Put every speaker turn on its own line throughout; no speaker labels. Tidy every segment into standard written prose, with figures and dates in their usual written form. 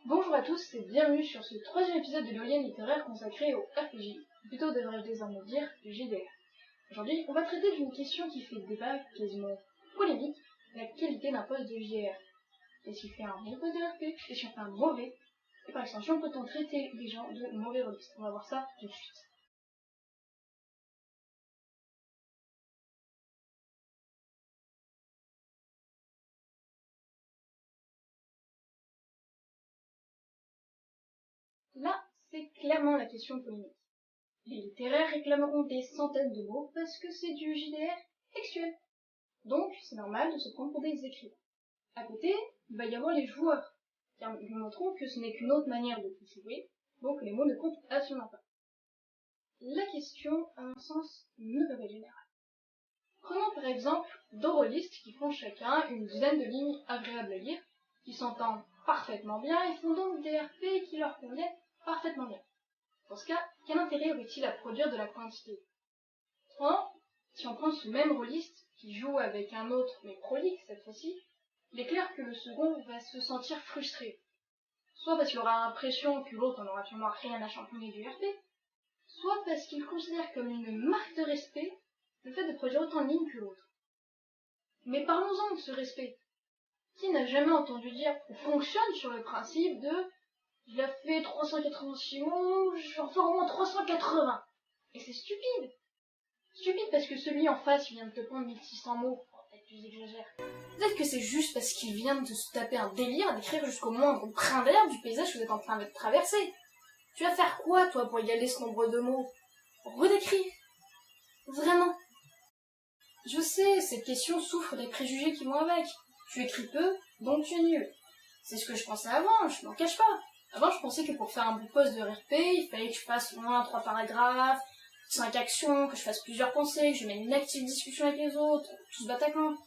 Bonjour à tous et bienvenue sur ce troisième épisode de l'éolienne littéraire consacré au RPG, ou plutôt devrais-je désormais dire GDR. Aujourd'hui, on va traiter d'une question qui fait débat quasiment polémique, la qualité d'un poste de JDR. Est-ce qu'il fait un bon poste de RP? Est-ce qu'il fait un mauvais? Et par extension, peut-on traiter les gens de mauvais rôlistes? On va voir ça tout de suite. Là, c'est clairement la question polémique. Les littéraires réclameront des centaines de mots parce que c'est du JDR textuel. Donc, c'est normal de se prendre pour des écrivains. À côté, il va y avoir les joueurs, qui nous montreront que ce n'est qu'une autre manière de jouer, donc les mots ne comptent absolument pas. La question, à mon sens, ne peut pas être générale. Prenons par exemple deux rôlistes qui font chacun une dizaine de lignes agréables à lire, qui s'entendent parfaitement bien et font donc des RP qui leur conviennent parfaitement bien. Dans ce cas, quel intérêt aurait-il à produire de la quantité? Cependant, si on prend ce même rôliste, qui joue avec un autre, mais prolixe cette fois-ci, il est clair que le second va se sentir frustré. Soit parce qu'il aura l'impression que l'autre n'aura absolument rien à championnner du RP, soit parce qu'il considère comme une marque de respect le fait de produire autant de lignes que l'autre. Mais parlons-en de ce respect. Qui n'a jamais entendu dire qu'on fonctionne sur le principe de il a fait 386 mots, j'en fais au moins 380. Et c'est stupide. Stupide parce que celui en face vient de te prendre 1600 mots. Peut-être que j'exagère. Peut-être que c'est juste parce qu'il vient de se taper un délire d'écrire jusqu'au moindre brin d'air du paysage que vous êtes en train de traverser. Tu vas faire quoi, toi, pour égaler ce nombre de mots? Redécrire. Vraiment. Je sais, cette question souffre des préjugés qui vont avec. Tu écris peu, donc tu es nul. C'est ce que je pensais avant, je m'en cache pas. Avant, je pensais que pour faire un bon poste de RP, il fallait que je fasse au moins 3 paragraphes, 5 actions, que je fasse plusieurs pensées, que je mette une active discussion avec les autres, tout ce bataclan.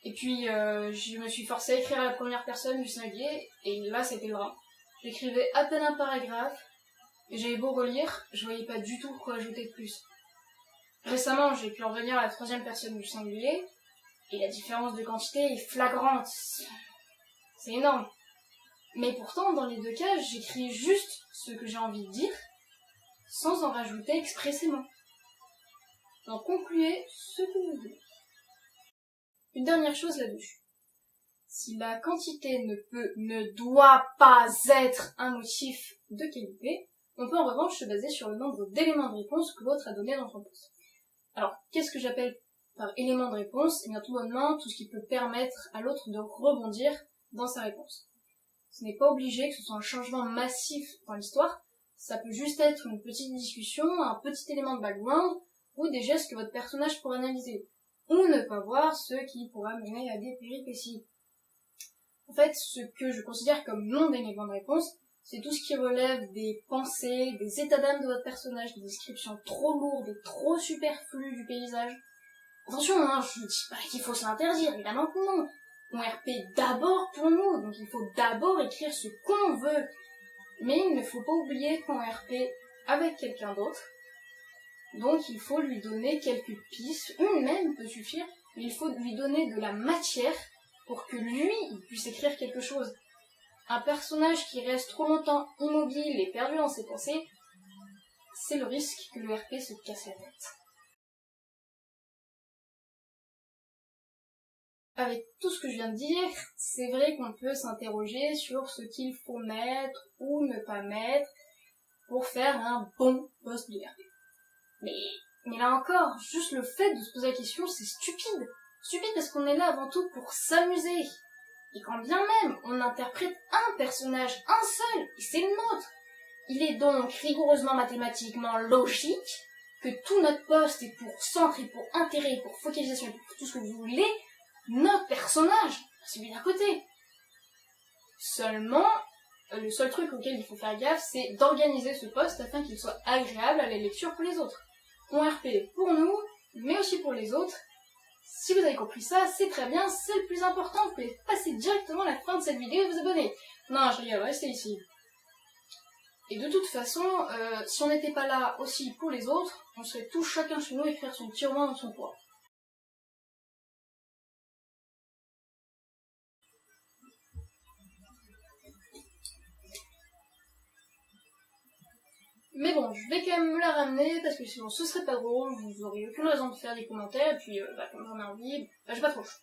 Et puis, je me suis forcée à écrire à la première personne du singulier, et là, c'était le drame. J'écrivais à peine un paragraphe, et j'avais beau relire, je voyais pas du tout quoi ajouter de plus. Récemment, j'ai pu revenir à la troisième personne du singulier, et la différence de quantité est flagrante. C'est énorme. Mais pourtant, dans les deux cas, j'écris juste ce que j'ai envie de dire, sans en rajouter expressément. Donc concluez ce que vous voulez. Une dernière chose là-dessus. Si la quantité ne doit pas être un motif de qualité, on peut en revanche se baser sur le nombre d'éléments de réponse que l'autre a donné dans son poste. Alors, qu'est-ce que j'appelle par élément de réponse? Eh bien, tout bonnement, tout ce qui peut permettre à l'autre de rebondir dans sa réponse. Ce n'est pas obligé que ce soit un changement massif dans l'histoire, ça peut juste être une petite discussion, un petit élément de background, ou des gestes que votre personnage pourra analyser, ou ne pas voir ce qui pourra mener à des péripéties. En fait, ce que je considère comme non d'éléments de réponse, c'est tout ce qui relève des pensées, des états d'âme de votre personnage, des descriptions trop lourdes et trop superflues du paysage. Attention, hein, je dis pas qu'il faut s'interdire, évidemment que non. On RP d'abord pour nous, donc il faut d'abord écrire ce qu'on veut. Mais il ne faut pas oublier qu'on RP avec quelqu'un d'autre. Donc il faut lui donner quelques pistes, une même peut suffire, mais il faut lui donner de la matière pour que lui, il puisse écrire quelque chose. Un personnage qui reste trop longtemps immobile et perdu dans ses pensées, c'est le risque que le RP se casse la tête. Avec tout ce que je viens de dire, c'est vrai qu'on peut s'interroger sur ce qu'il faut mettre ou ne pas mettre pour faire un bon poste de RP. Mais là encore, juste le fait de se poser la question, c'est stupide. Stupide parce qu'on est là avant tout pour s'amuser. Et quand bien même on interprète un personnage, un seul, et c'est le nôtre, il est donc rigoureusement mathématiquement logique que tout notre poste est pour centre et pour intérêt, pour focalisation et pour tout ce que vous voulez, notre personnage, celui d'à côté. Seulement, le seul truc auquel il faut faire gaffe, c'est d'organiser ce poste afin qu'il soit agréable à la lecture pour les autres. On RP pour nous, mais aussi pour les autres. Si vous avez compris ça, c'est très bien, c'est le plus important, vous pouvez passer directement à la fin de cette vidéo et vous abonner. Non, je rigole, restez ici. Et de toute façon, si on n'était pas là aussi pour les autres, on serait tous chacun chez nous écrire son petit roman dans son coin. Mais bon, je vais quand même me la ramener parce que sinon ce serait pas drôle, vous auriez aucune raison de faire des commentaires, et puis comme j'en ai envie, j'ai pas trop chaud.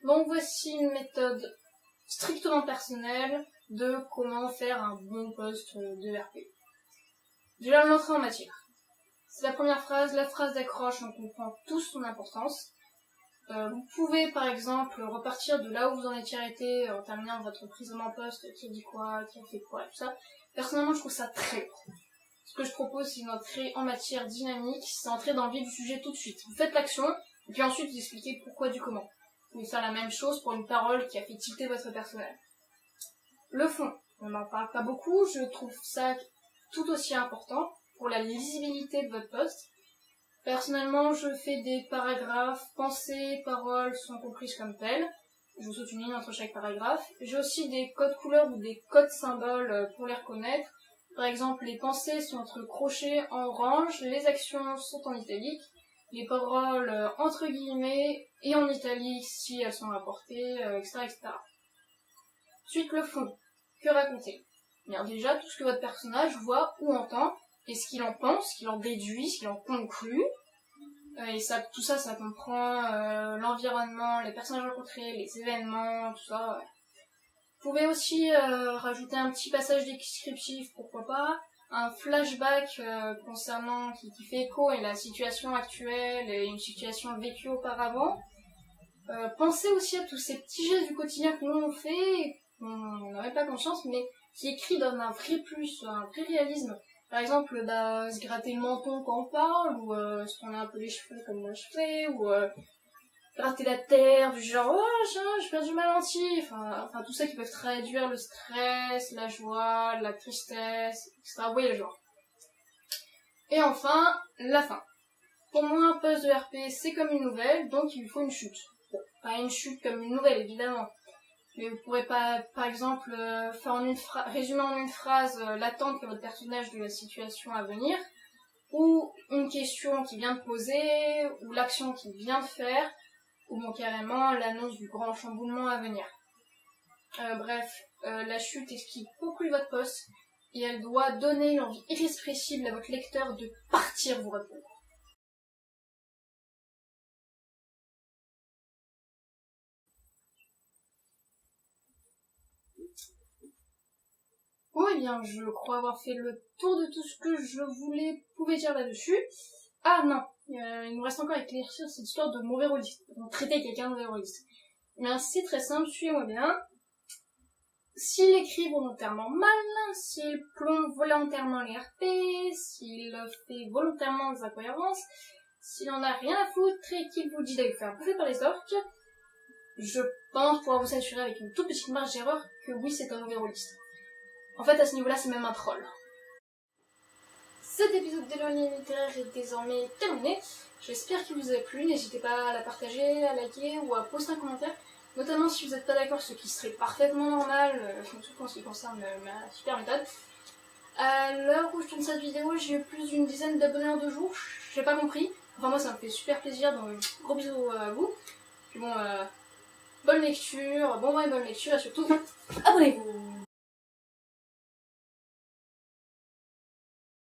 Donc voici une méthode strictement personnelle de comment faire un bon post de RP. Je vais l'entrer en matière. C'est la première phrase, la phrase d'accroche, on comprend tous son importance. Vous pouvez par exemple repartir de là où vous en étiez arrêté en terminant votre précédent post, qui a dit quoi, qui a fait quoi, tout ça. Personnellement, je trouve ça très cool. Ce que je propose, c'est d'entrer en matière dynamique, c'est entrer dans le vif du sujet tout de suite. Vous faites l'action, et puis ensuite vous expliquez pourquoi du comment. Vous pouvez faire la même chose pour une parole qui a fait tilter votre personnage. Le fond, on n'en parle pas beaucoup, je trouve ça tout aussi important pour la lisibilité de votre post. Personnellement, je fais des paragraphes, pensées, paroles sont comprises comme telles. Je vous saute une ligne entre chaque paragraphe. J'ai aussi des codes couleurs ou des codes symboles pour les reconnaître. Par exemple, les pensées sont entre crochets en orange, les actions sont en italique, les paroles entre guillemets et en italique si elles sont rapportées, etc., etc. Ensuite, le fond. Que raconter? Bien, déjà, tout ce que votre personnage voit ou entend, et ce qu'il en pense, ce qu'il en déduit, ce qu'il en conclut. Et ça, tout ça, ça comprend l'environnement, les personnages rencontrés, les événements, tout ça. Ouais. Vous pouvez aussi rajouter un petit passage descriptif, pourquoi pas, un flashback concernant qui fait écho à la situation actuelle et une situation vécue auparavant. Pensez aussi à tous ces petits gestes du quotidien que nous on fait et qu'on n'aurait pas conscience, mais qui écrit donne un vrai plus, un vrai réalisme. Par exemple, se gratter le menton quand on parle, ou se prendre un peu les cheveux comme moi je fais, ou gratter la terre, du genre « Oh, j'ai perdu ma lentille », enfin tout ça qui peut traduire le stress, la joie, la tristesse, etc. Vous voyez le genre. Et enfin, la fin. Pour moi, un post de RP, c'est comme une nouvelle, donc il lui faut une chute. Bon, pas une chute comme une nouvelle, évidemment. Mais vous pourrez pas, par exemple, résumer en une phrase l'attente qu'a votre personnage de la situation à venir, ou une question qu'il vient de poser, ou l'action qu'il vient de faire, ou bon, carrément l'annonce du grand chamboulement à venir. Bref, la chute est ce qui conclut votre post, et elle doit donner une envie irrépressible à votre lecteur de partir vous répondre. Bon, eh bien, je crois avoir fait le tour de tout ce que je pouvais dire là-dessus. Ah non, il nous reste encore à éclaircir cette histoire de mauvais rôliste. Donc, traiter quelqu'un de mauvais rôliste. Eh bien, c'est très simple, suivez-moi bien. S'il écrit volontairement mal, s'il plombe volontairement les RP, s'il fait volontairement des incohérences, s'il en a rien à foutre et qu'il vous dit d'aller vous faire bouffer par les orques, je pense pouvoir vous assurer avec une toute petite marge d'erreur que oui, c'est un mauvais rôliste. En fait, à ce niveau-là, c'est même un troll. Cet épisode d'éloigné littéraire est désormais terminé. J'espère qu'il vous a plu. N'hésitez pas à la partager, à liker ou à poster un commentaire. Notamment si vous n'êtes pas d'accord, ce qui serait parfaitement normal, surtout en ce qui concerne ma super méthode. À l'heure où je tourne cette vidéo, j'ai eu plus d'une dizaine d'abonnés en 2 jours. J'ai pas compris. Enfin, moi, ça me fait super plaisir, donc gros bisous à vous. Puis bon, bonne lecture, bon vent et bonne lecture, et surtout, abonnez-vous!